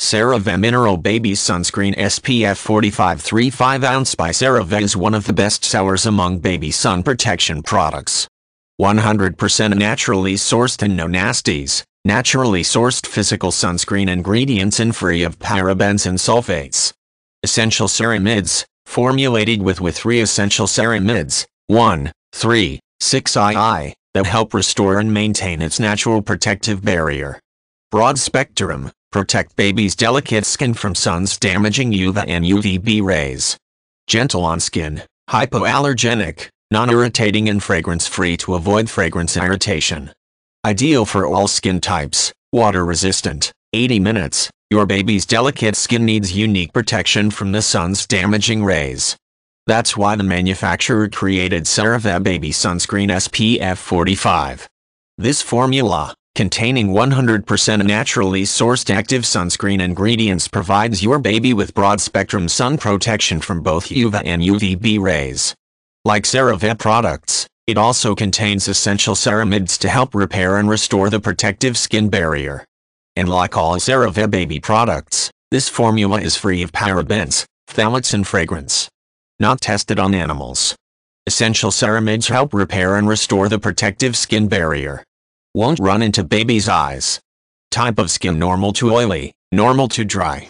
CeraVe Mineral Baby Sunscreen SPF 45 3/5 ounce by CeraVe is one of the best sellers among baby sun protection products. 100% naturally sourced and no nasties, naturally sourced physical sunscreen ingredients and free of parabens and sulfates. Essential ceramides, formulated with 3 essential ceramides, 1, 3, 6 that help restore and maintain its natural protective barrier. Broad spectrum, protect baby's delicate skin from sun's damaging UVA and UVB rays. Gentle on skin, hypoallergenic, non-irritating and fragrance-free to avoid fragrance irritation. Ideal for all skin types, water-resistant, 80 minutes. Your baby's delicate skin needs unique protection from the sun's damaging rays. That's why the manufacturer created CeraVe Baby Sunscreen SPF 45. This formula, containing 100% naturally sourced active sunscreen ingredients, provides your baby with broad-spectrum sun protection from both UVA and UVB rays. Like CeraVe products, it also contains essential ceramides to help repair and restore the protective skin barrier. And like all CeraVe baby products, this formula is free of parabens, phthalates and fragrance. Not tested on animals. Essential ceramides help repair and restore the protective skin barrier. Won't run into baby's eyes. Type of skin: normal to oily, normal to dry.